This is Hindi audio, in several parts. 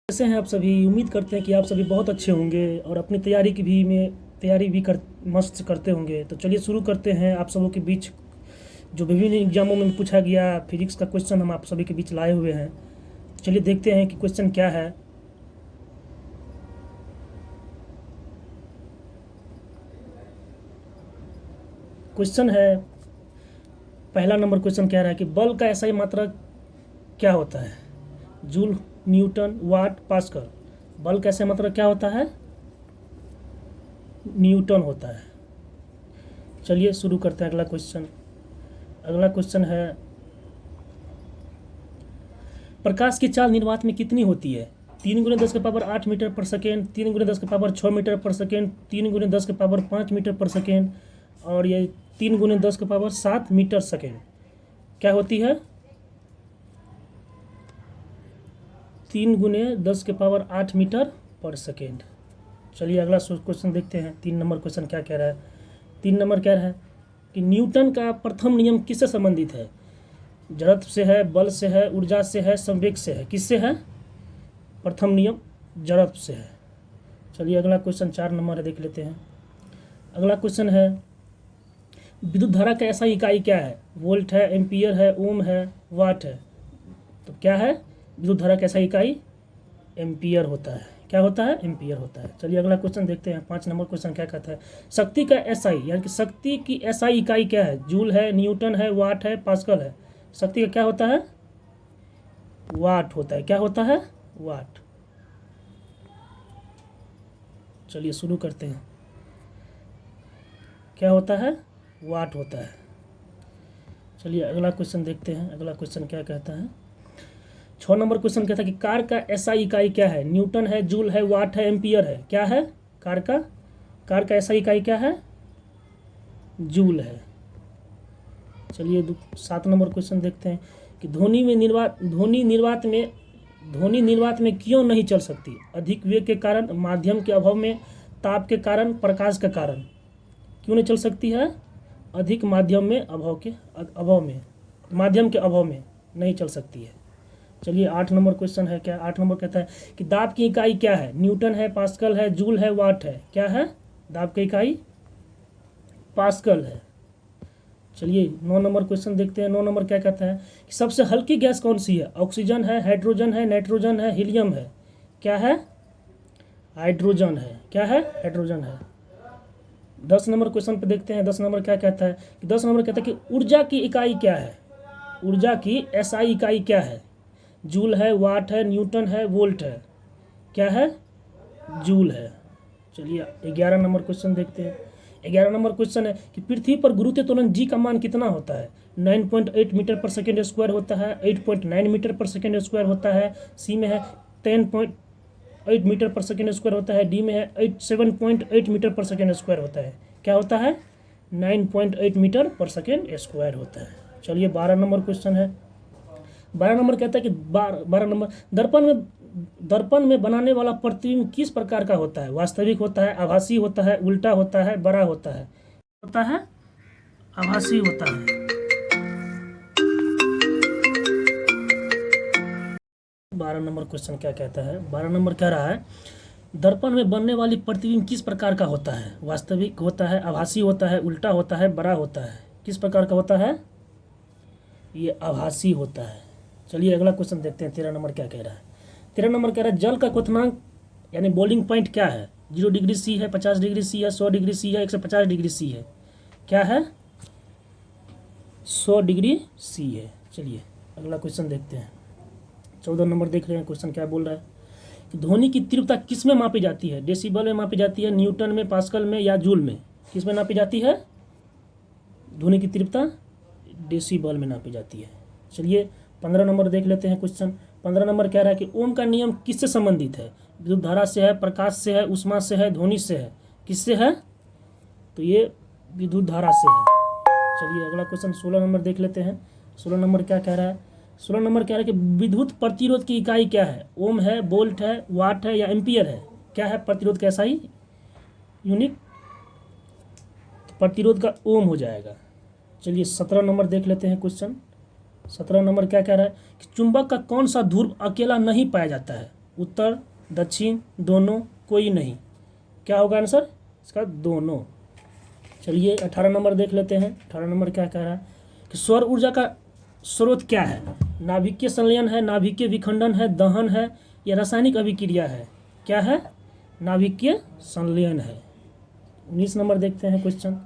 कैसे हैं आप सभी। उम्मीद करते हैं कि आप सभी बहुत अच्छे होंगे और अपनी तैयारी भी कर मस्त करते होंगे। तो चलिए शुरू करते हैं। आप सबों के बीच जो विभिन्न एग्जामों में पूछा गया फिजिक्स का क्वेश्चन हम आप सभी के बीच लाए हुए हैं। चलिए देखते हैं कि क्वेश्चन क्या है। क्वेश्चन है, पहला नंबर क्वेश्चन कह रहा है कि बल का एसआई मात्रक क्या होता है। जूल, न्यूटन, वाट, पास्कल। बल का एसआई मात्रक क्या होता है? न्यूटन होता है। चलिए शुरू करते हैं अगला क्वेश्चन। अगला क्वेश्चन है, प्रकाश की चाल निर्वात में कितनी होती है? 3 × 10⁸ मीटर पर सेकेंड, 3 × 10⁸ 6 मीटर पर सेकेंड, 3 × 10⁸ 5 मीटर पर सेकेंड और ये 3 × 10⁸ 7 मीटर सेकेंड। क्या होती है? 3 × 10⁸ 8 मीटर पर सेकेंड। चलिए अगला क्वेश्चन देखते हैं। 3 नंबर क्वेश्चन क्या कह रहा है। 3 नंबर कह रहा है कि न्यूटन का प्रथम नियम किससे संबंधित है? जड़त्व से है, बल से है, ऊर्जा से है, संवेग से है। किससे है? प्रथम नियम जड़त्व से है। चलिए अगला क्वेश्चन 4 नंबर है, देख लेते हैं। अगला क्वेश्चन है, विद्युत धारा का ऐसा इकाई क्या है? वोल्ट है, एम्पियर है, ओम है, वाट है। तो क्या है? विद्युत धारा का ऐसा इकाई एम्पियर होता है। क्या होता है? एम्पियर होता है। चलिए अगला क्वेश्चन देखते हैं। 5 नंबर क्वेश्चन क्या कहता है, शक्ति का एसआई यानी कि शक्ति की एसआई इकाई क्या है? जूल है, न्यूटन है, वाट है, पास्कल है। शक्ति का क्या होता है? वाट होता है। क्या होता है? वाट। चलिए शुरू करते हैं। क्या होता है? वाट होता है। चलिए अगला क्वेश्चन देखते हैं। अगला क्वेश्चन क्या कहता है। 6 नंबर क्वेश्चन कहता है कि कार का एसआई इकाई क्या है? न्यूटन है, जूल है, वाट है, एम्पियर है। क्या है? कार का एसआई इकाई क्या है? जूल है। चलिए 7 नंबर क्वेश्चन देखते हैं कि ध्वनि निर्वात में क्यों नहीं चल सकती? अधिक वेग के कारण, माध्यम के अभाव में, ताप के कारण, प्रकाश के कारण। क्यों नहीं चल सकती है? अधिक माध्यम में माध्यम के अभाव में नहीं चल सकती है। चलिए 8 नंबर क्वेश्चन है। क्या 8 नंबर कहता है कि दाब की इकाई क्या है? न्यूटन है, पास्कल है, जूल है, वाट है। क्या है? दाब की इकाई पास्कल है। चलिए 9 नंबर क्वेश्चन देखते हैं। 9 नंबर क्या कहता है कि सबसे हल्की गैस कौन सी है? ऑक्सीजन है, हाइड्रोजन है, नाइट्रोजन है, हीलियम है। क्या है? हाइड्रोजन है। क्या है? हाइड्रोजन है। 10 नंबर क्वेश्चन पे देखते हैं। 10 नंबर क्या कहता है कि 10 नंबर कहता है कि ऊर्जा की इकाई क्या है? ऊर्जा की एसआई इकाई क्या है? जूल है, वाट है, न्यूटन है, वोल्ट है। क्या है? जूल है। चलिए 11 नंबर क्वेश्चन देखते हैं। 11 नंबर क्वेश्चन है कि पृथ्वी पर गुरुत्व त्वरण जी का मान कितना होता है? 9.8 मीटर पर सेकेंड स्क्वायर होता है, 8.9 मीटर पर सेकेंड स्क्वायर होता है, सी में है 10.8 मीटर पर सेकेंड स्क्वायर होता है, डी में है 7.8 मीटर पर सेकेंड स्क्वायर होता है। क्या होता है? 9.8 मीटर पर सेकेंड स्क्वायर होता है। चलिए 12 नंबर क्वेश्चन है। 12 नंबर कहता है कि 12 नंबर दर्पण में बनाने वाला प्रतिबिंब किस प्रकार का होता है? वास्तविक होता है, आभासी होता है, उल्टा होता है, बड़ा होता है। होता है? आभासी होता है। 12 नंबर क्वेश्चन क्या कहता है। 12 नंबर कह रहा है दर्पण में बनने वाली प्रतिबिंब किस प्रकार का होता है? वास्तविक होता है, आभासी होता है, उल्टा होता है, बड़ा होता है। किस प्रकार का होता है? ये आभासी होता है। चलिए अगला क्वेश्चन देखते हैं। 13 नंबर क्या कह रहा है। 13 नंबर कह रहा है जल का क्वथनांक यानी बॉइलिंग पॉइंट क्या है? 0 डिग्री सी है, 50 डिग्री सी है, 100 डिग्री सी है, 150 डिग्री सी है। क्या है? 100 डिग्री सी है। चलिए अगला क्वेश्चन देखते हैं। 14 नंबर देख रहे हैं। क्वेश्चन क्या बोल रहा है कि ध्वनि की तीव्रता किस में मापी जाती है? डेसिबल में मापी जाती है, न्यूटन में, पास्कल में या जूल में? किस में नापी जाती है? ध्वनि की तीव्रता डेसिबल में नापी जाती है। चलिए 15 नंबर देख लेते हैं क्वेश्चन। 15 नंबर कह रहा है कि ओम का नियम किससे संबंधित है? विद्युत धारा से है, प्रकाश से है, ऊष्मा से है, ध्वनि से है। किससे है? तो ये विद्युत धारा से है। चलिए अगला क्वेश्चन 16 नंबर देख लेते हैं। 16 नंबर क्या कह रहा है। 16 नंबर कह रहा है कि विद्युत प्रतिरोध की इकाई क्या है? ओम है, वोल्ट है, वाट है या एम्पियर है? क्या है प्रतिरोध का एसआई यूनिट? प्रतिरोध का ओम हो जाएगा। चलिए 17 नंबर देख लेते हैं क्वेश्चन। 17 नंबर क्या कह रहा है कि चुंबक का कौन सा ध्रुव अकेला नहीं पाया जाता है? उत्तर, दक्षिण, दोनों, कोई नहीं। क्या होगा आंसर इसका? दोनों। चलिए 18 नंबर देख लेते हैं। 18 नंबर क्या कह रहा है कि सौर ऊर्जा का स्रोत क्या है? नाभिकीय संलयन है, नाभिकीय विखंडन है, दहन है या रासायनिक अभिक्रिया है? क्या है? नाभिकीय संलयन है। 19 नंबर देखते हैं क्वेश्चन।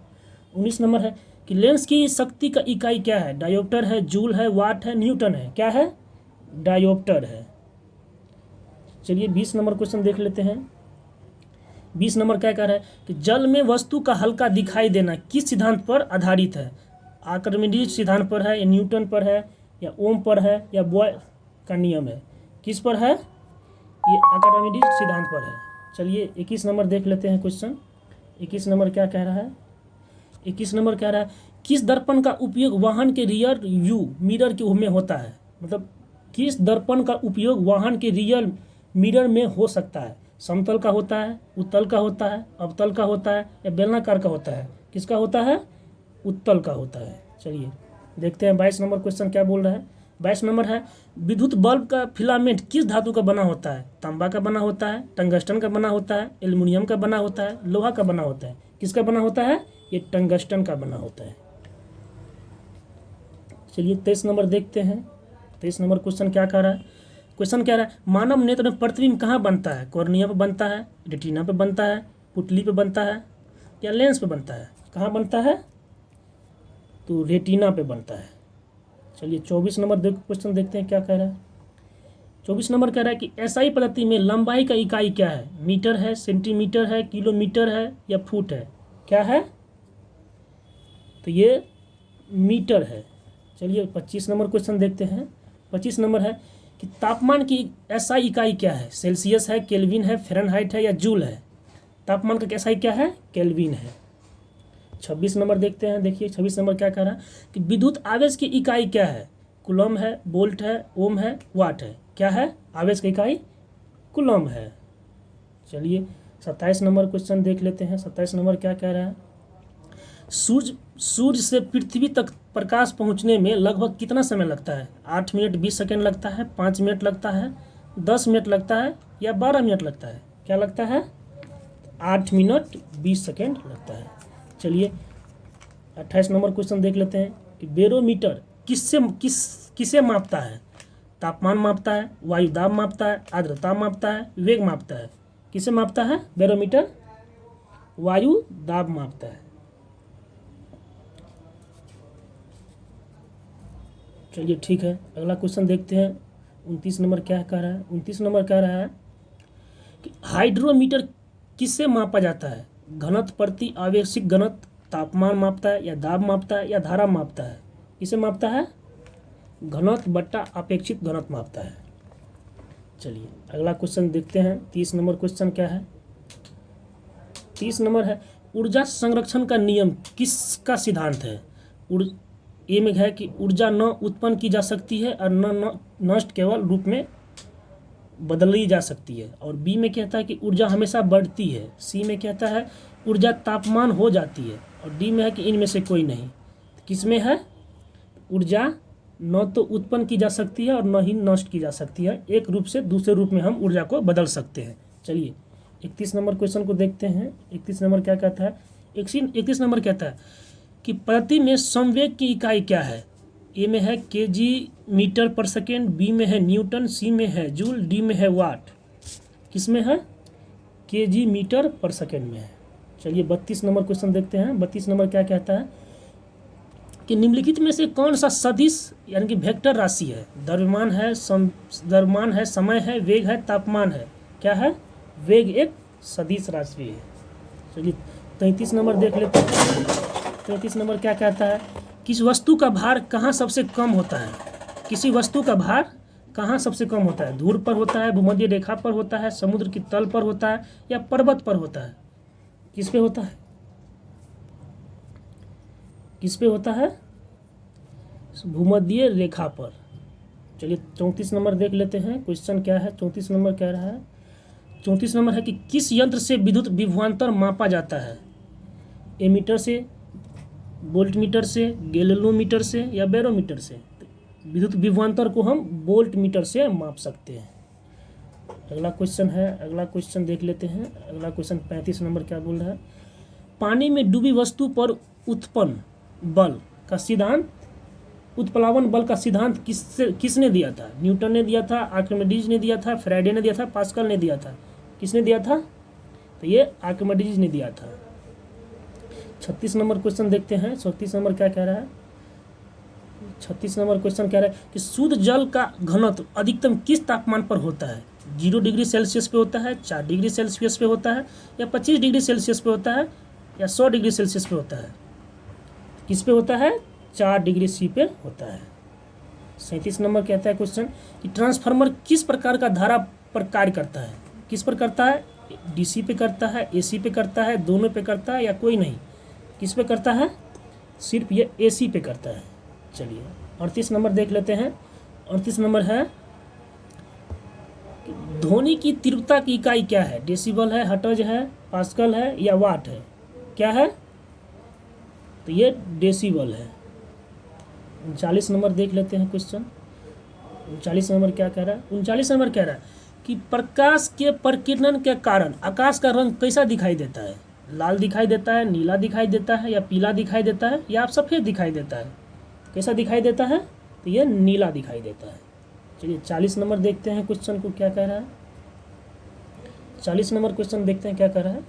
19 नंबर है कि लेंस की शक्ति का इकाई क्या है? डायोप्टर है, जूल है, वाट है, न्यूटन है? क्या है? डायोप्टर है। चलिए 20 नंबर क्वेश्चन देख लेते हैं। 20 नंबर क्या कह रहा है कि जल में वस्तु का हल्का दिखाई देना किस सिद्धांत पर आधारित है? आर्किमिडीज सिद्धांत पर है, या न्यूटन पर है, या ओम पर है, या बॉयल का नियम है? किस पर है? ये आर्किमिडीज सिद्धांत पर है। चलिए 21 नंबर देख लेते हैं क्वेश्चन। 21 नंबर क्या कह रहा है? 21 नंबर कह रहा है किस दर्पण का उपयोग वाहन के रियर व्यू मिरर के में होता है? मतलब किस दर्पण का उपयोग वाहन के रियर मिरर में हो सकता है? समतल का होता है, उत्तल का होता है, अवतल का होता है, या बेलनाकार का होता है? किसका होता है? उत्तल का होता है। चलिए देखते हैं 22 नंबर क्वेश्चन क्या बोल रहा है। 22 नंबर है विद्युत बल्ब का फिलामेंट किस धातु का बना होता है? तांबा का बना होता है, टंगस्टन का बना होता है, एल्युमिनियम का बना होता है, लोहा का बना होता है? किसका बना होता है? ये टंगस्टन का बना होता है। चलिए 23 नंबर देखते हैं। 23 नंबर क्वेश्चन क्या कह रहा है? क्वेश्चन कह रहा है मानव नेत्र में प्रतिबिंब कहाँ बनता है? कॉर्निया पे बनता है, रेटिना पे बनता है, पुतली पे बनता है, या लेंस पे बनता है? कहाँ बनता है? तो रेटिना पे बनता है। चलिए 24 नंबर क्वेश्चन देखते हैं क्या कह रहा है। 24 नंबर कह रहा है कि एसआई पद्धति में लंबाई का इकाई क्या है? मीटर है, सेंटीमीटर है, किलोमीटर है, या फुट है? क्या है? तो ये मीटर है। चलिए 25 नंबर क्वेश्चन देखते हैं। 25 नंबर है कि तापमान की एसआई इकाई क्या है? सेल्सियस है, केल्विन है, फ़ारेनहाइट है, या जूल है? तापमान का एसआई क्या है? केल्विन है। 26 नंबर देखते हैं। देखिए 26 नंबर क्या कह रहा है कि विद्युत आवेश की इकाई क्या है? कूलम है, वोल्ट है, ओम है, वाट है? क्या है? आवेश की इकाई कूलम है। चलिए 27 नंबर क्वेश्चन देख लेते हैं। 27 नंबर क्या कह रहा है? सूर्य से पृथ्वी तक प्रकाश पहुंचने में लगभग कितना समय लगता है? 8 मिनट 20 सेकेंड लगता है, 5 मिनट लगता है, 10 मिनट लगता है, या 12 मिनट लगता है? क्या लगता है? 8 मिनट 20 सेकेंड लगता है। चलिए 28 नंबर क्वेश्चन देख लेते हैं कि बैरोमीटर किसे मापता है? तापमान मापता है, वायु दाब मापता है, आर्द्रता मापता है, वेग मापता है? किसे मापता है बैरोमीटर? वायु दाब मापता है। चलिए ठीक है, अगला क्वेश्चन देखते हैं। 29 नंबर क्या कह रहा है? 29 नंबर कह रहा है कि हाइड्रोमीटर किससे मापा जाता है? घनत्व प्रति आवेशिक घनत्व, तापमान मापता है, या दाब मापता है, या धारा मापता है? किसे मापता है? घनत्व बट्टा अपेक्षित घनत्व मापता है। चलिए अगला क्वेश्चन देखते हैं। 30 नंबर क्वेश्चन क्या है? 30 नंबर है ऊर्जा संरक्षण का नियम किसका सिद्धांत है? ए में है कि ऊर्जा न उत्पन्न की जा सकती है और न नष्ट केवल रूप में बदली जा सकती है। और बी में कहता है कि ऊर्जा हमेशा बढ़ती है। सी में कहता है ऊर्जा तापमान हो जाती है। और डी में है कि इनमें से कोई नहीं। किस में है? ऊर्जा न तो उत्पन्न की जा सकती है और न ही नष्ट की जा सकती है। एक रूप से दूसरे रूप में हम ऊर्जा को बदल सकते हैं। चलिए 31 नंबर क्वेश्चन को देखते हैं। 31 नंबर क्या कहता है? 31 नंबर कहता है कि प्रति में संवेग की इकाई क्या है? ए में है केजी मीटर पर सेकेंड, बी में है न्यूटन, सी में है जूल, डी में है वाट? किस में है? केजी मीटर पर सेकेंड में है। चलिए 32 नंबर क्वेश्चन देखते हैं। 32 नंबर क्या कहता है कि निम्नलिखित में से कौन सा सदिश यानी कि वेक्टर राशि है? द्रव्यमान है, समय है, वेग है, तापमान है? क्या है? वेग एक सदिश राशि है। चलिए 33 नंबर देख लेते हैं। 33 नंबर क्या कहता है? किस वस्तु का भार कहाँ सबसे कम होता है? किसी वस्तु का भार कहाँ सबसे कम होता है? धूल पर होता है, भूमध्य रेखा पर होता है, समुद्र की तल पर होता है, या पर्वत पर होता है? किस पे होता है? किस पे होता है? भूमध्य रेखा पर। चलिए 34 नंबर देख लेते हैं। क्वेश्चन क्या है? 34 नंबर कह रहा है 34 नंबर है कि किस यंत्र से विद्युत विभवांतर मापा जाता है? एमीटर से, वोल्टमीटर से, गैलोमीटर से, या बैरोमीटर से? विद्युत विभवांतर को हम वोल्टमीटर से माप सकते हैं। अगला क्वेश्चन है, अगला क्वेश्चन देख लेते हैं। अगला क्वेश्चन 35 नंबर क्या बोल रहा है, पानी में डूबी वस्तु पर उत्पन्न बल का सिद्धांत, उत्प्लावन बल का सिद्धांत किसने दिया था? न्यूटन ने दिया था, आर्किमिडीज ने दिया था, फ्राइडे ने दिया था, पास्कल ने दिया था। किसने दिया था? तो ये आर्किमिडीज ने दिया था। 36 नंबर क्वेश्चन देखते हैं। 36 नंबर क्या कह रहा है? 36 नंबर क्वेश्चन कह रहा है कि शुद्ध जल का घनत्व अधिकतम किस तापमान पर होता है? 0 डिग्री सेल्सियस पे होता है, 4 डिग्री सेल्सियस पे होता है, या 25 डिग्री सेल्सियस पे होता है, या 100 डिग्री सेल्सियस पे होता है? किस पे होता है? 4 डिग्री सी पे होता है। 37 नंबर कहता है क्वेश्चन कि ट्रांसफार्मर किस प्रकार का धारा पर कार्य करता है? किस पर करता है? डीसी पे करता है, एसी पे करता है, दोनों पे करता है, या कोई नहीं? किस पे करता है? सिर्फ ये एसी पे करता है। चलिए 38 नंबर देख लेते हैं। 38 नंबर है ध्वनि की तीव्रता की इकाई क्या है? डेसिबल है, हर्ट्ज है, पास्कल है, या वाट है? क्या है? तो ये डेसिबल है। 39 नंबर देख लेते हैं क्वेश्चन। 39 नंबर क्या कह रहा है? 39 नंबर कह रहा है कि प्रकाश के प्रकीर्णन के कारण आकाश का रंग कैसा दिखाई देता है? लाल दिखाई देता है, नीला दिखाई देता है, या पीला दिखाई देता है, या आप सफ़ेद दिखाई देता है? कैसा दिखाई देता है? तो ये नीला दिखाई देता है। चलिए 40 नंबर देखते हैं क्वेश्चन को क्या कह रहा है। 40 नंबर क्वेश्चन देखते हैं क्या कह रहा है।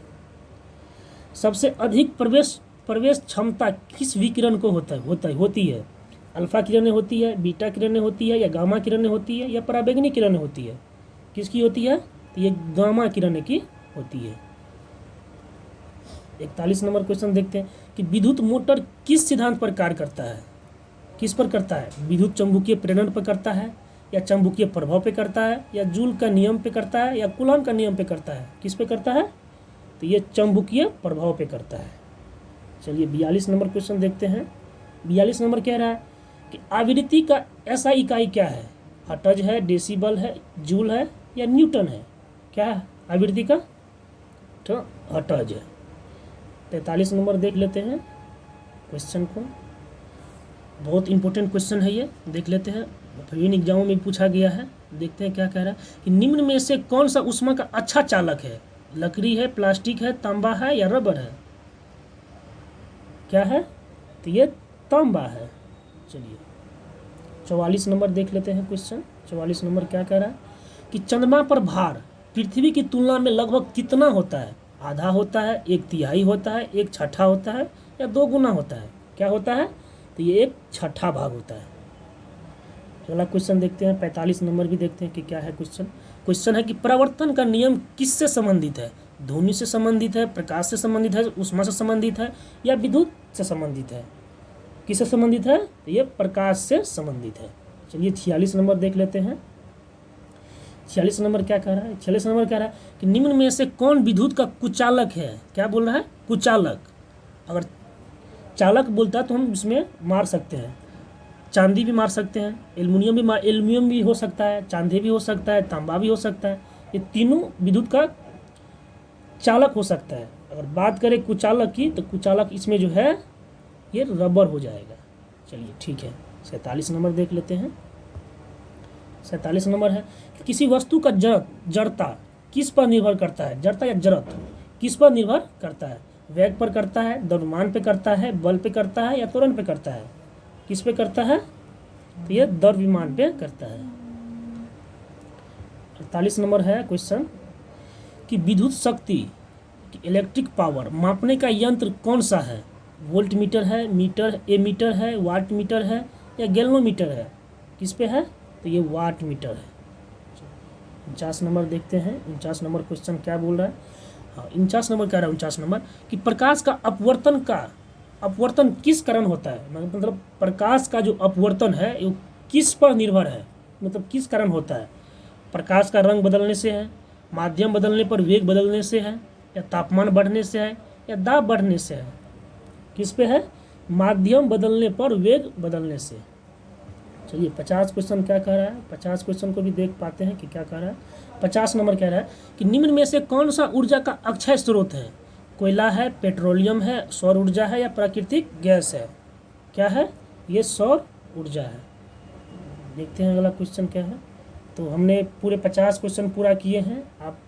सबसे अधिक प्रवेश क्षमता किस विकिरण को होती है? अल्फा किरणें होती है, बीटा किरणें होती है, या गामा किरणें होती है, या पराबैंगनी किरणें होती है? किसकी होती है? तो ये गामा किरणें की होती है। 41 नंबर क्वेश्चन देखते हैं कि विद्युत मोटर किस सिद्धांत पर कार्य करता है? किस पर करता है? विद्युत चुंबकीय प्रेरण पर करता है, या चुंबकीय प्रभाव पे करता है, या जूल का नियम पे करता है, या कूलॉम का नियम पे करता है? किस पे करता है? तो ये चुंबकीय प्रभाव पे करता है। चलिए 42 नंबर क्वेश्चन देखते हैं। 42 नंबर कह रहा है कि आवृत्ति का ऐसा इकाई क्या है? हर्ट्ज है, डेसिबल है, जूल है, या न्यूटन है? क्या है आवृत्ति का? तो हर्ट्ज है। 43 नंबर देख लेते हैं क्वेश्चन को। बहुत इंपॉर्टेंट क्वेश्चन है ये, देख लेते हैं। विभिन्न एग्जामों में पूछा गया है। देखते हैं क्या कह रहा है कि निम्न में से कौन सा ऊष्मा का अच्छा चालक है? लकड़ी है, प्लास्टिक है, तांबा है, या रबर है? क्या है? तो ये तांबा है। चलिए 44 नंबर देख लेते हैं क्वेश्चन। 44 नंबर क्या कह रहा है कि चंद्रमा पर भार पृथ्वी की तुलना में लगभग कितना होता है? आधा होता है, 1/3 होता है, 1/6 होता है, या 2 गुना होता है? क्या होता है? तो ये 1/6 भाग होता है। अगला क्वेश्चन देखते हैं। 45 नंबर भी देखते हैं कि क्या है क्वेश्चन। क्वेश्चन है कि परावर्तन का नियम किससे संबंधित है? ध्वनि से संबंधित है, प्रकाश से संबंधित है, ऊष्मा से संबंधित है, या विद्युत से संबंधित है? किससे संबंधित है? तो ये प्रकाश से संबंधित है। चलिए 46 नंबर देख लेते हैं। 46 नंबर क्या कह रहा है? 46 नंबर कह रहा है कि निम्न में से कौन विद्युत का कुचालक है? क्या बोल रहा है? कुचालक। अगर चालक बोलता है तो हम इसमें मार सकते हैं, चांदी भी मार सकते हैं, एल्युमिनियम भी हो सकता है, चांदी भी हो सकता है, तांबा भी हो सकता है। ये तीनों विद्युत का चालक हो सकता है। अगर बात करें कुचालक की तो कुचालक इसमें जो है ये रबर हो जाएगा। चलिए ठीक है। 47 नंबर देख लेते हैं। 47 नंबर है कि किसी वस्तु का जड़ता किस पर निर्भर करता है? जड़ता या जड़त्व किस पर निर्भर करता है? वेग पर करता है, द्रव्यमान पे करता है, बल पे करता है, या त्वरण पे करता है? किस पे करता है? तो ये द्रव्यमान पे करता है। 48 नंबर है क्वेश्चन कि विद्युत शक्ति की इलेक्ट्रिक पावर मापने का यंत्र कौन सा है? वोल्ट मीटर है, एमीटर है, वाट मीटर है, या गैल्वेनोमीटर है? किस पे है? तो ये वाट मीटर है। 49 नंबर देखते हैं। 49 नंबर क्वेश्चन क्या बोल रहा है? हाँ 49 नंबर कह रहा है 49 नंबर कि प्रकाश का अपवर्तन किस कारण होता है? मतलब प्रकाश का जो अपवर्तन है वो किस पर निर्भर है? मतलब किस कारण होता है? प्रकाश का रंग बदलने से है, माध्यम बदलने पर वेग बदलने से है, या तापमान बढ़ने से है, या दाब बढ़ने से है? किस पे है? माध्यम बदलने पर वेग बदलने से। चलिए 50 क्वेश्चन क्या कह रहा है? 50 क्वेश्चन को भी देख पाते हैं कि क्या कह रहा है। 50 नंबर कह रहा है कि निम्न में से कौन सा ऊर्जा का अक्षय स्रोत है? कोयला है, पेट्रोलियम है, सौर ऊर्जा है, या प्राकृतिक गैस है? क्या है? ये सौर ऊर्जा है। देखते हैं अगला क्वेश्चन क्या है। तो हमने पूरे 50 क्वेश्चन पूरा किए हैं। आप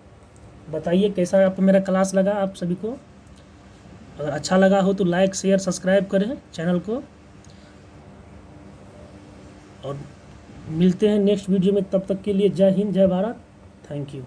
बताइए कैसा आपको मेरा क्लास लगा आप सभी को। अगर अच्छा लगा हो तो लाइक शेयर सब्सक्राइब करें चैनल को, और मिलते हैं नेक्स्ट वीडियो में। तब तक के लिए जय हिंद, जय भारत, थैंक यू।